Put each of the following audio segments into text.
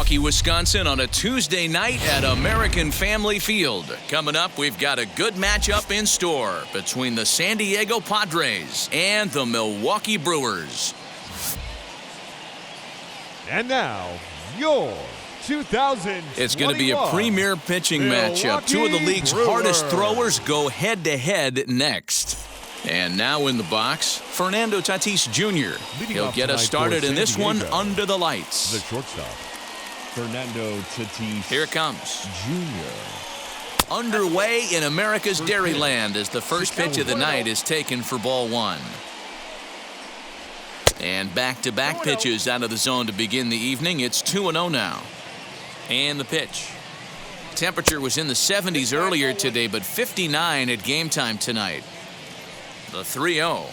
Milwaukee, Wisconsin on a Tuesday night at American Family Field. Coming up, we've got a good matchup in store between the San Diego Padres and the Milwaukee Brewers. And now, your 2021 It's going to be a premier pitching matchup. Two of the league's hardest throwers go head-to-head next. And now in the box, Fernando Tatis Jr. He'll get us started in this one under the lights. The shortstop, Fernando Tatis. Here it comes. Jr. Underway in America's Dairyland as the first pitch of the night is taken for ball one. And back-to-back pitches out of the zone to begin the evening. It's 2-0 now. And the pitch. Temperature was in the 70s earlier today, but 59 at game time tonight. The 3-0.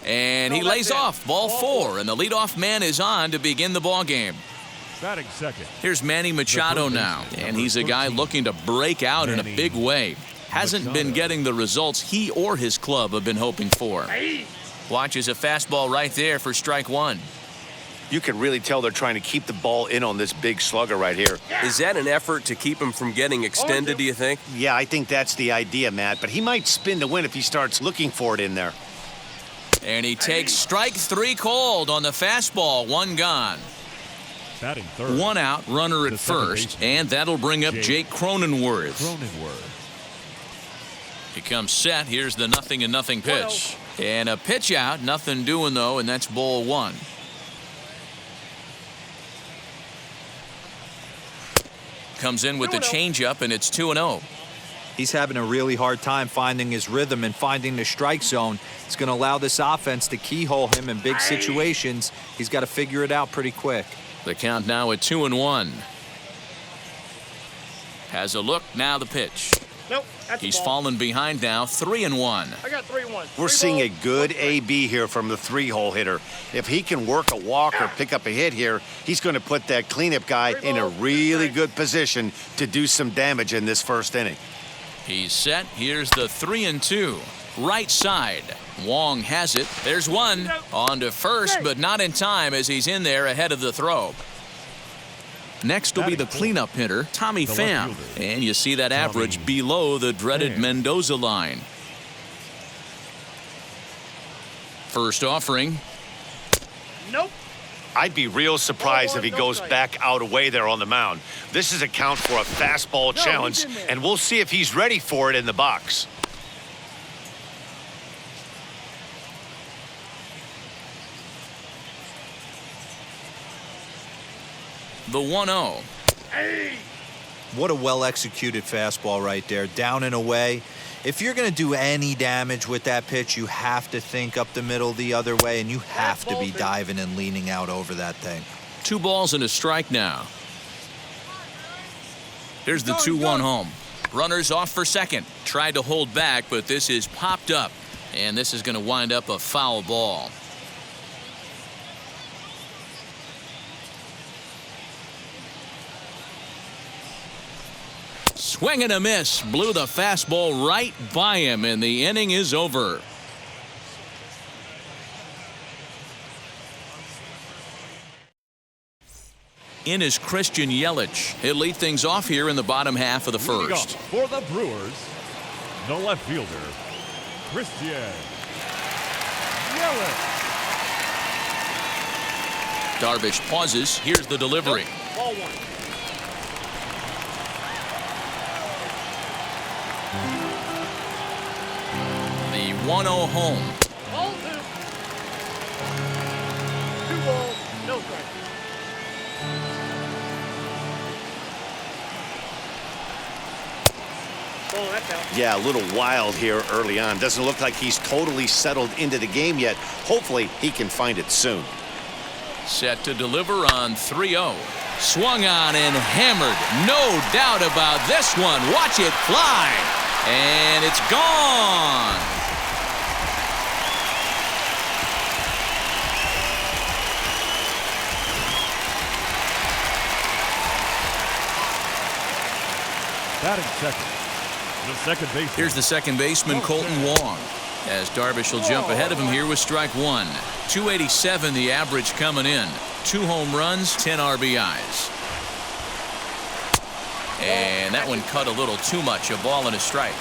And he lays off ball four, and the leadoff man is on to begin the ball game. Batting second. Here's Manny Machado now, and he's a guy looking to break out in a big way. Hasn't been getting the results he or his club have been hoping for. Watches a fastball right there for strike one. You can really tell they're trying to keep the ball in on this big slugger right here. Is that an effort to keep him from getting extended, do you think? Yeah, I think that's the idea, Matt, but he might spin to win if he starts looking for it in there. And he takes strike three called on the fastball. One gone. Batting third. One out, runner at first, and that'll bring up Jake Cronenworth. He comes set. Here's the 0-0 pitch. And a pitch out, nothing doing though, and that's ball one. Comes in with the changeup, and it's 2-0. He's having a really hard time finding his rhythm and finding the strike zone. It's going to allow this offense to keyhole him in big situations. He's got to figure it out pretty quick. The count now at 2-1. Has a look, now the pitch. Nope, he's fallen behind now, 3-1. I got 3-1. We're seeing a good AB here from the three-hole hitter. If he can work a walk or pick up a hit here, he's going to put that cleanup guy in a really good position to do some damage in this first inning. He's set. Here's the 3-2. Right side. Wong has it. There's one. On to first, but not in time as he's in there ahead of the throw. Next will be the cleanup hitter, Tommy Pham. And you see that average below the dreaded Mendoza line. First offering. Nope. I'd be real surprised if he goes back out away there on the mound. This is a count for a fastball challenge, and we'll see if he's ready for it in the box. The 1-0. What a well-executed fastball right there, down and away. If you're going to do any damage with that pitch, you have to think up the middle the other way, and you have to be diving and leaning out over that thing. 2 balls and a strike now. Here's the 2-1 home. Runners off for second. Tried to hold back, but this is popped up, and this is going to wind up a foul ball. Swing and a miss. Blew the fastball right by him, and the inning is over. In is Christian Yelich. He'll lead things off here in the bottom half of the first. For the Brewers, the left fielder, Christian Yelich. Darvish pauses. Here's the delivery. Ball one. The 1-0 home. Ball two. 2 balls, no strikes. Oh, that's out. Yeah, a little wild here early on. Doesn't look like he's totally settled into the game yet. Hopefully, he can find it soon. Set to deliver on 3-0. Swung on and hammered. No doubt about this one. Watch it fly. And it's gone. Batting second. The second baseman. Here's the second baseman, Colton Wong, as Darvish will jump ahead of him here with strike one. .287 the average coming in. 2 home runs, 10 RBIs. And that one cut a little too much. A ball and a strike.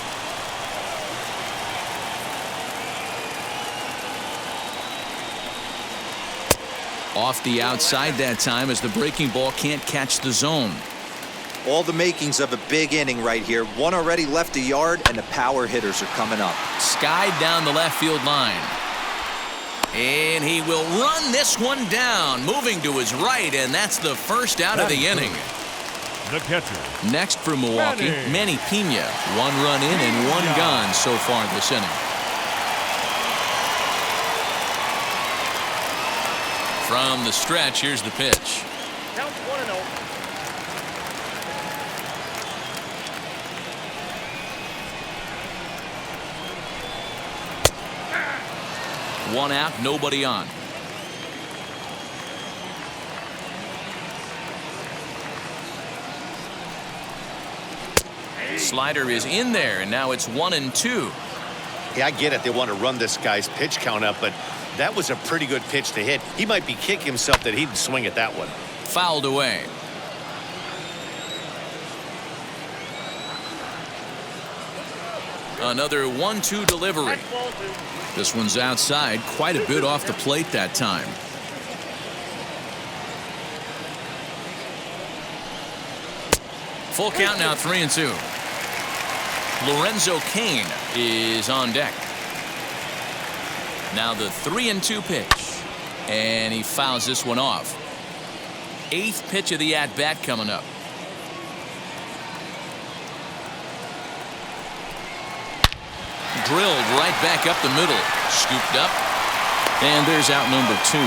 Off the outside that time as the breaking ball can't catch the zone. All the makings of a big inning right here. One already left the yard, and the power hitters are coming up. Skied down the left field line. And he will run this one down, moving to his right, and that's the first out of the inning. The catcher. Next for Milwaukee, Manny Pena. 1 run in and 1 gone so far this inning. From the stretch, here's the pitch. Count 1-0. 1 out, nobody on. Slider is in there, and now it's 1-2. Yeah, I get it. They want to run this guy's pitch count up, but that was a pretty good pitch to hit. He might be kicking himself that he didn't swing at that one. Fouled away. Another 1-2 delivery. That's ball 2. This one's outside, quite a bit off the plate that time. Full count now, 3-2. Lorenzo Cain is on deck. Now the 3-2 pitch. And he fouls this one off. 8th pitch of the at-bat coming up. Drilled right back up the middle. Scooped up. And there's out number 2.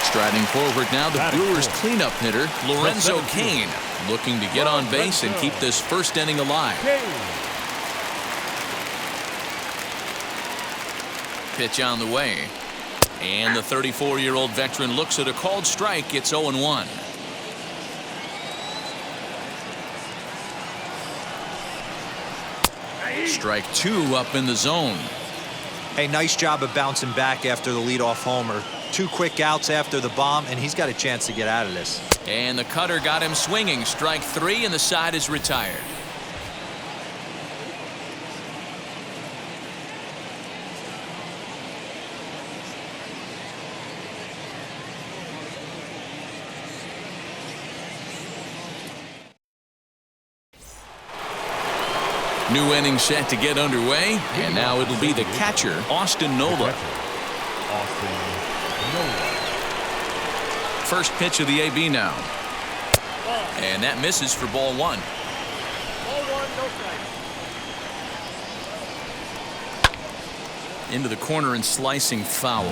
Striding forward now, the Brewers cleanup hitter, Lorenzo Cain, looking to get on base and keep this first inning alive. Pitch on the way. And the 34-year-old veteran looks at a called strike. It's 0-1. Strike 2 up in the zone. Hey, nice job of bouncing back after the leadoff homer. 2 quick outs after the bomb, and he's got a chance to get out of this. And the cutter got him swinging. Strike 3, and the side is retired. New inning set to get underway, and now it'll be the catcher, Austin Nola. First pitch of the AB now. And that misses for ball 1. Ball 1, no strike. Into the corner and slicing foul.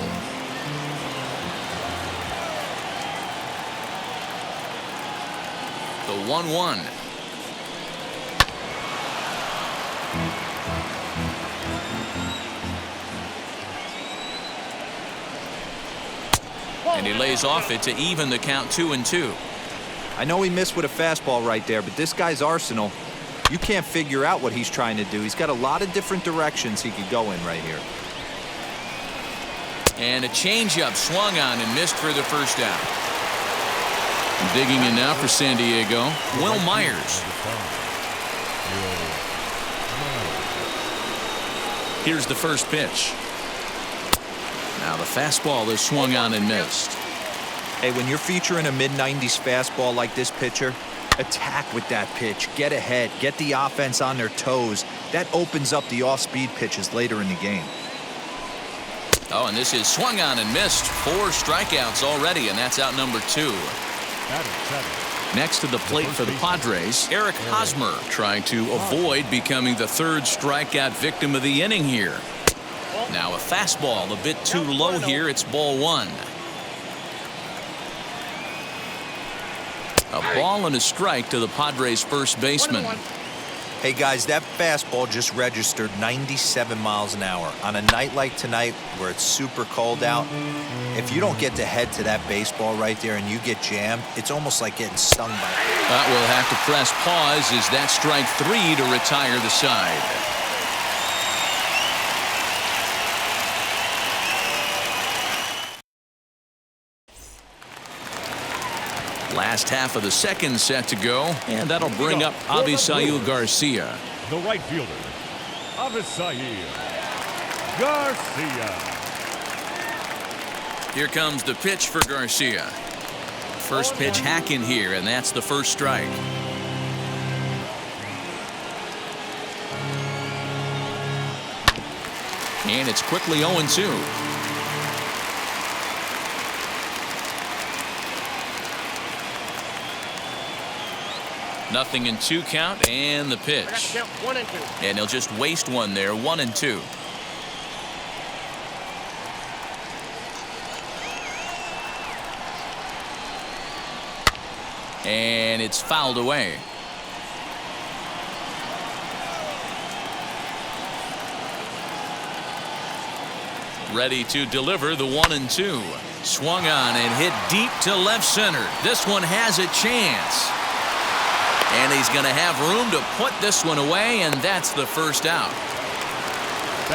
The 1-1. And he lays off it to even the count 2-2. I know he missed with a fastball right there, but this guy's arsenal, you can't figure out what he's trying to do. He's got a lot of different directions he could go in right here. And a changeup swung on and missed for the first out. Digging in now for San Diego, Will Myers. Here's the first pitch. Now the fastball is swung on and missed. Hey, when you're featuring a mid-90s fastball like this pitcher, attack with that pitch. Get ahead. Get the offense on their toes. That opens up the off-speed pitches later in the game. Oh, and this is swung on and missed. 4 strikeouts already, and that's out number 2. Next to the plate for the Padres, Eric Hosmer trying to avoid becoming the 3rd strikeout victim of the inning here. Now a fastball a bit too low here. It's ball 1. A ball and a strike to the Padres first baseman. Hey guys, that fastball just registered 97 miles an hour. On a night like tonight where it's super cold out, if you don't get to head to that baseball right there and you get jammed, it's almost like getting stung by it. We'll have to press pause as that strike 3 to retire the side. Last half of the second set to go, and that'll bring up Avisail Garcia. The right fielder, Avisail Garcia. Here comes the pitch for Garcia. First pitch hacking here, and that's the first strike. And it's quickly 0-2. Nothing in 2 count, and the pitch. And he'll just waste one there, 1-2. And it's fouled away. Ready to deliver the 1-2. Swung on and hit deep to left center. This one has a chance. And he's going to have room to put this one away, and that's the first out.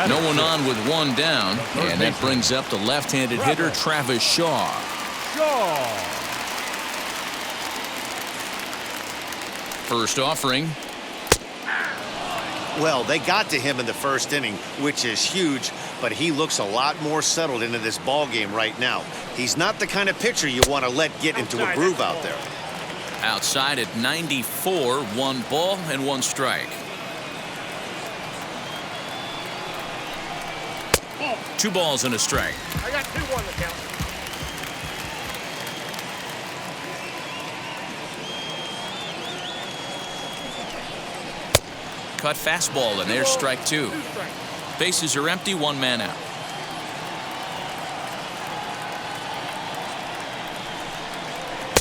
No one on with one down, and that brings up the left-handed hitter Travis Shaw. First offering. Well, they got to him in the first inning, which is huge, but he looks a lot more settled into this ball game right now. He's not the kind of pitcher you want to let get into a groove out there. Outside at 94, 1 ball and 1 strike. 2 balls and a strike. I got 2 on the count. Cut fastball, and there's strike 2. Bases are empty, 1 man out.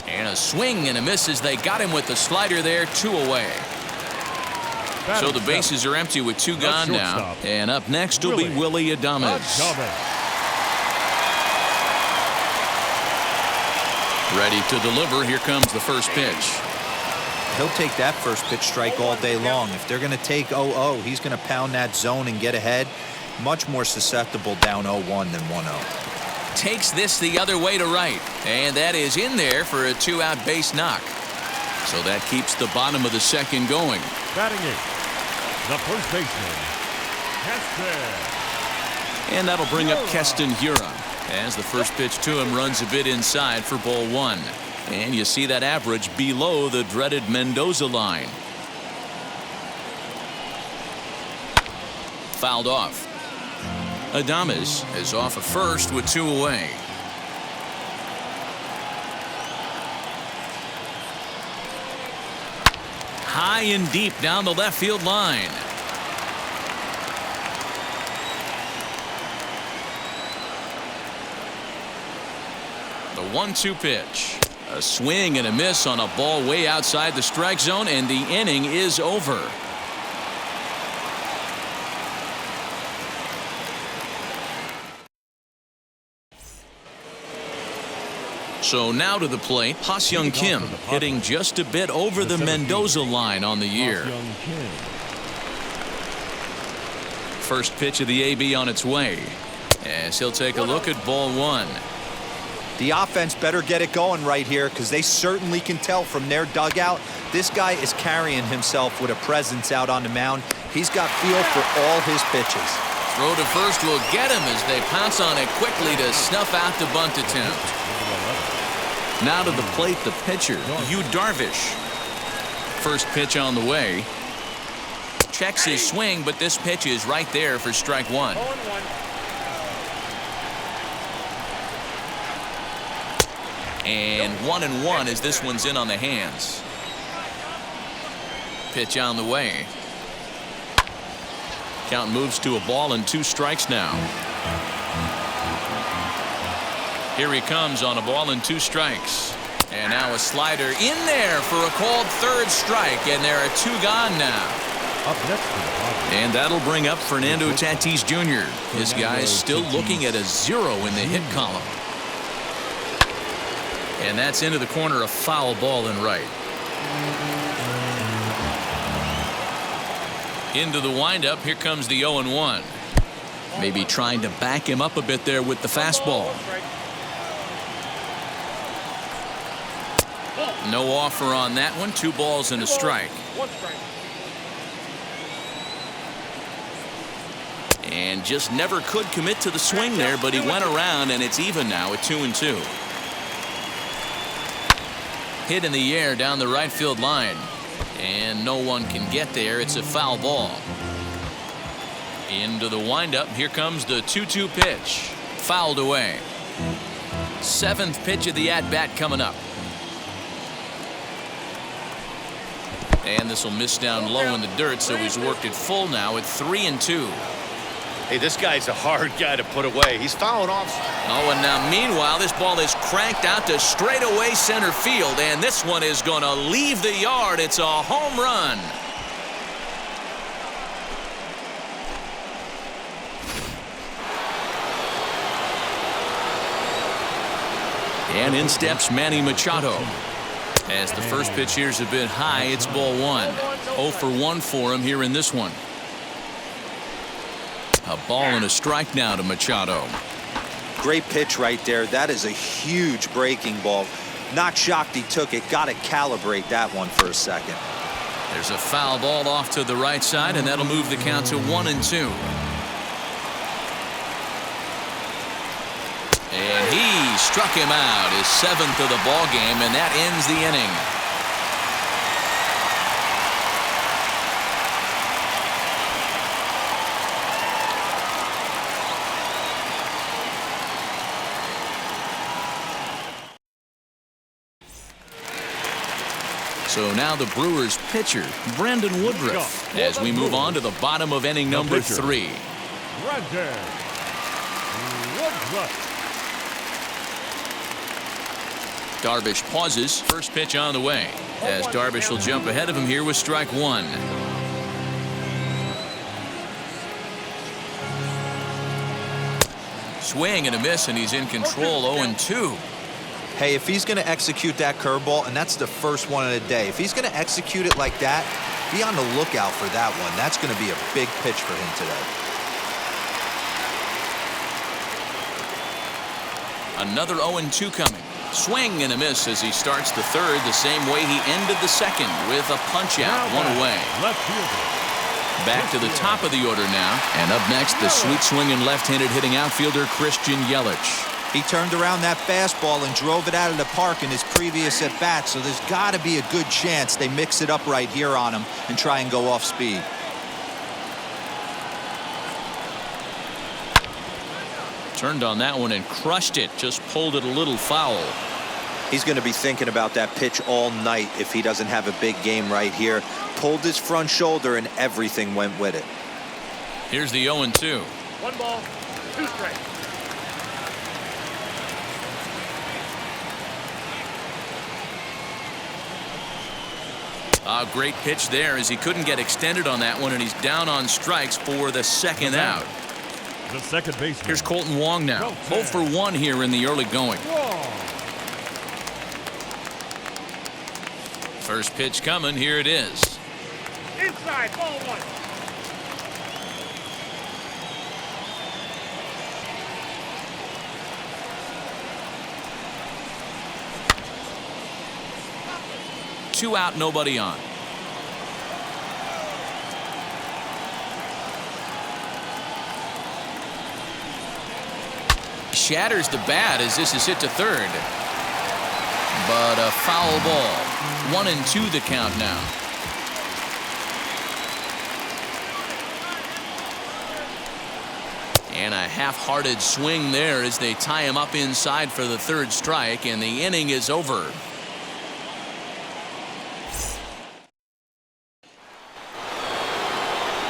And a swing and a miss as they got him with the slider there, 2 away. So the bases are empty with 2 gone now. And up next will be Willy Adams. Ready to deliver. Here comes the first pitch. He'll take that first pitch strike all day long. If they're going to take 0-0, he's going to pound that zone and get ahead. Much more susceptible down 0-1 than 1-0. Takes this the other way to right, and that is in there for a 2-out base knock. So that keeps the bottom of the second going. Batting 8th, the first baseman, Keston. And that'll bring up Keston Hiura as the first pitch to him runs a bit inside for ball 1. And you see that average below the dreaded Mendoza line. Fouled off. Adames is off at first with 2 away. High and deep down the left field line. The 1-2 pitch. A swing and a miss on a ball way outside the strike zone, and the inning is over. So now to the plate, Ha-Seong Kim hitting just a bit over the Mendoza line on the year. First pitch of the AB on its way, as he'll take a look at ball 1. The offense better get it going right here, because they certainly can tell from their dugout this guy is carrying himself with a presence out on the mound. He's got feel for all his pitches. Throw to first will get him as they pounce on it quickly to snuff out the bunt attempt. Now to the plate, the pitcher, Yu Darvish. First pitch on the way. Checks his swing, but this pitch is right there for strike 1. And 1-1 as this one's in on the hands. Pitch on the way. Count moves to a ball and 2 strikes now. Here he comes on a ball and 2 strikes. And now a slider in there for a called 3rd strike, and there are 2 gone now. Up next for the Padres. And that'll bring up Fernando Tatis Jr. His guy is still looking at a 0 in the hit column. And that's into the corner, a foul ball and right. Into the windup, here comes the 0-1. Maybe trying to back him up a bit there with the fastball. No offer on that one. 2 balls and a strike. 1 strike. And just never could commit to the swing there, but he went around, and it's even now at 2-2. Hit in the air down the right field line, and no one can get there. It's a foul ball. Into the windup. Here comes the 2-2 pitch. Fouled away. 7th pitch of the at-bat coming up. And this will miss down low in the dirt, so he's worked it full now at 3-2. Hey, this guy's a hard guy to put away. He's fouling off. Oh, and now meanwhile, this ball is cranked out to straightaway center field, and this one is going to leave the yard. It's a home run. And in steps Manny Machado. As the first pitch here's a bit high, it's ball 1. 0 for 1 for him here in this one. A ball and a strike now to Machado. Great pitch right there. That is a huge breaking ball. Not shocked he took it. Got to calibrate that one for a second. There's a foul ball off to the right side, and that'll move the count to 1-2. And he struck him out, his 7th of the ball game, and that ends the inning. So now the Brewers pitcher, Brandon Woodruff, as we move on to the bottom of inning number 3. Brandon Woodruff. Darvish pauses. First pitch on the way, as Darvish will jump ahead of him here with strike 1. Swing and a miss, and he's in control. 0-2. Hey, if he's going to execute that curveball, and that's the first one of the day, if he's going to execute it like that, be on the lookout for that one. That's going to be a big pitch for him today. Another 0-2 coming. Swing and a miss as he starts the third the same way he ended the second, with a punch out. 1 away. Left fielder. Back to the top of the order now, and up next the sweet swinging left-handed hitting outfielder Christian Yelich. He turned around that fastball and drove it out of the park in his previous at-bat, so there's got to be a good chance they mix it up right here on him and try and go off speed. Turned on that one and crushed it. Just pulled it a little foul. He's going to be thinking about that pitch all night if he doesn't have a big game right here. Pulled his front shoulder and everything went with it. Here's the 0-2. 1 ball, 2 strikes. A great pitch there as he couldn't get extended on that one, and he's down on strikes for the second out. The second baseman. Here's Colton Wong now. 0 for 1 here in the early going. First pitch coming. Here it is. Inside, ball 1. Two out, nobody on. Shatters the bat as this is hit to third. But a foul ball. 1-2 the count now. And a half-hearted swing there as they tie him up inside for the third strike, and the inning is over.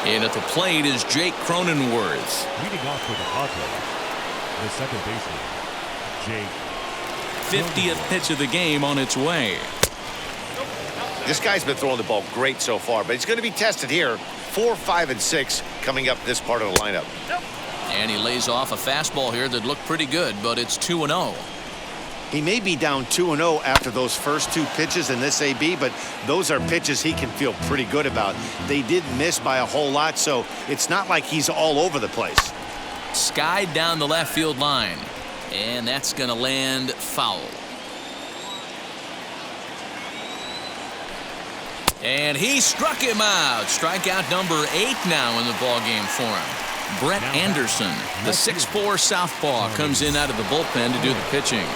And at the plate is Jake Cronenworth. Leading off for the Padres, the second baseman, Jake. 50th pitch of the game on its way. This guy's been throwing the ball great so far, but he's going to be tested here. 4, 5, and 6 coming up this part of the lineup. And he lays off a fastball here that looked pretty good, but it's 2-0. He may be down 2-0 after those first 2 pitches in this AB, but those are pitches he can feel pretty good about. They did miss by a whole lot, so it's not like he's all over the place. Skied down the left field line, and that's going to land foul. And he struck him out. Strikeout number 8 now in the ballgame for him. Brett Anderson, the 6'4 southpaw, comes in out of the bullpen to do the pitching.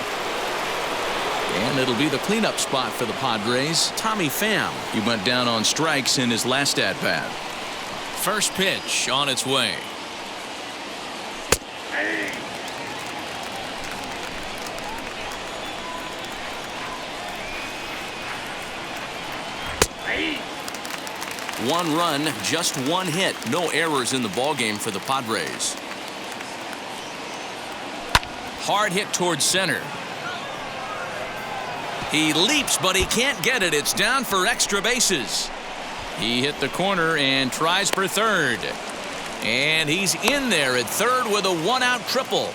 And it'll be the cleanup spot for the Padres. Tommy Pham. He went down on strikes in his last at-bat. First pitch on its way. One run, just one hit. No errors in the ballgame for the Padres. Hard hit towards center. He leaps, but he can't get it. It's down for extra bases. He hit the corner and tries for third. And he's in there at third with a one-out triple.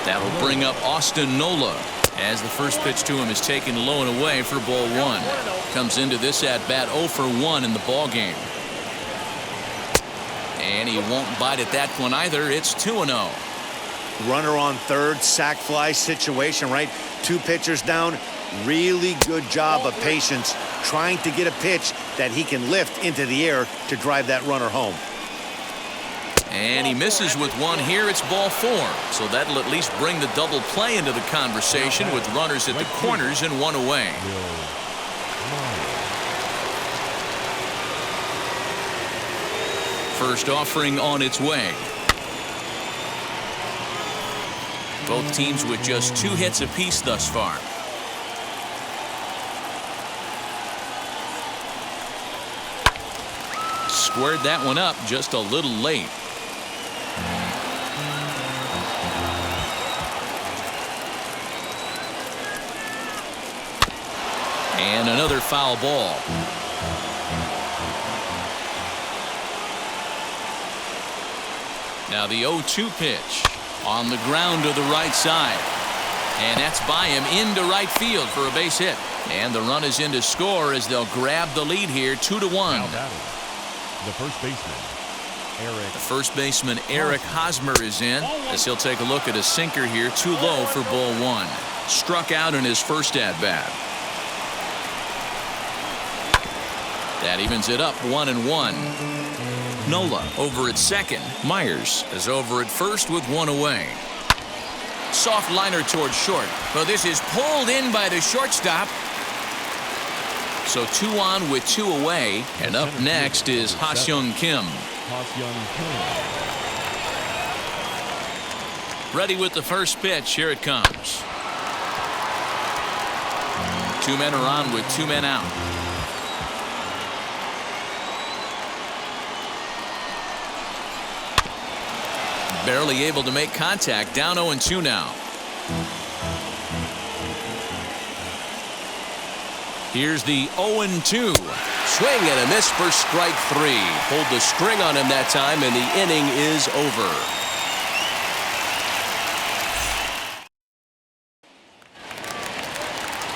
That'll bring up Austin Nola as the first pitch to him is taken low and away for ball 1. Comes into this at-bat 0 for 1 in the ballgame. And he won't bite at that one either. It's 2-0. Runner on third, sac fly situation, right? 2 pitchers down. Really good job of patience trying to get a pitch that he can lift into the air to drive that runner home. And he misses with one here. It's ball 4. So that'll at least bring the double play into the conversation with runners at the corners and one away. First offering on its way. Both teams with just 2 hits apiece thus far. Squared that one up just a little late. And another foul ball. Now the 0-2 pitch on the ground to the right side. And that's by him into right field for a base hit. And the run is in to score as they'll grab the lead here 2-1. The first baseman, Eric Hosmer is in as he'll take a look at a sinker here, too low for ball 1. Struck out in his first at-bat. That evens it up 1-1. Nola over at second. Myers is over at first with one away. Soft liner towards short. Well, this is pulled in by the shortstop. So 2 on with 2 away. And up next is Ha-Seong Kim. Ready with the first pitch. Here it comes. 2 men are on with 2 men out. Barely able to make contact. Down 0-2 now. Here's the 0-2. Swing and a miss for strike 3. Pulled the string on him that time, and the inning is over.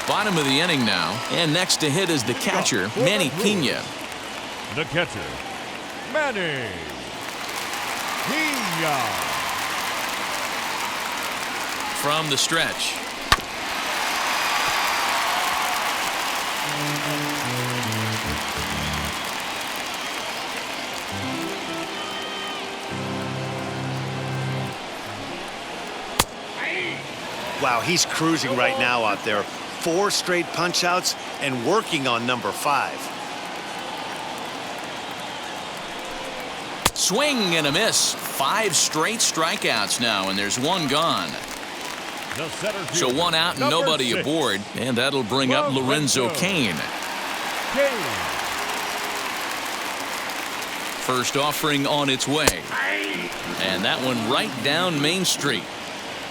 Bottom of the inning now, and next to hit is the catcher, Manny Pena. The catcher, Manny Pena. From the stretch. Wow, he's cruising right now out there. 4 straight punch-outs and working on number 5. Swing and a miss. 5 straight strikeouts now, and there's 1 gone. So 1 out and nobody 6. aboard, and that'll bring up Lorenzo Cain. First offering on its way. And that one right down Main Street.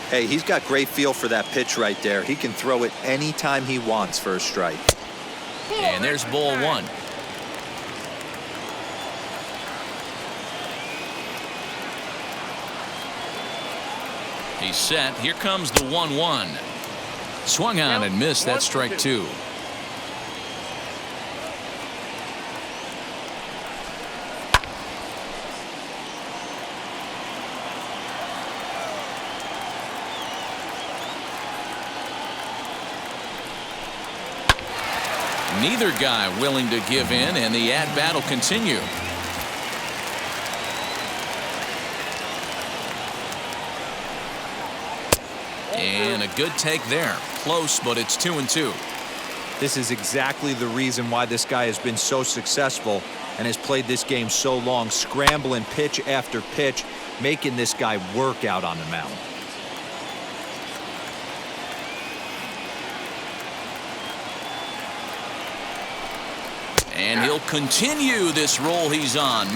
Hey, he's got great feel for that pitch right there. He can throw it anytime he wants for a strike. And there's ball 1. He's set. Here comes the 1-1. Swung on and missed. That's strike 2. Neither guy willing to give in, and the at-bat will continue. And a good take there. Close, but it's 2-2. This is exactly the reason why this guy has been so successful and has played this game so long, scrambling pitch after pitch, making this guy work out on the mound. And he'll continue this role he's on.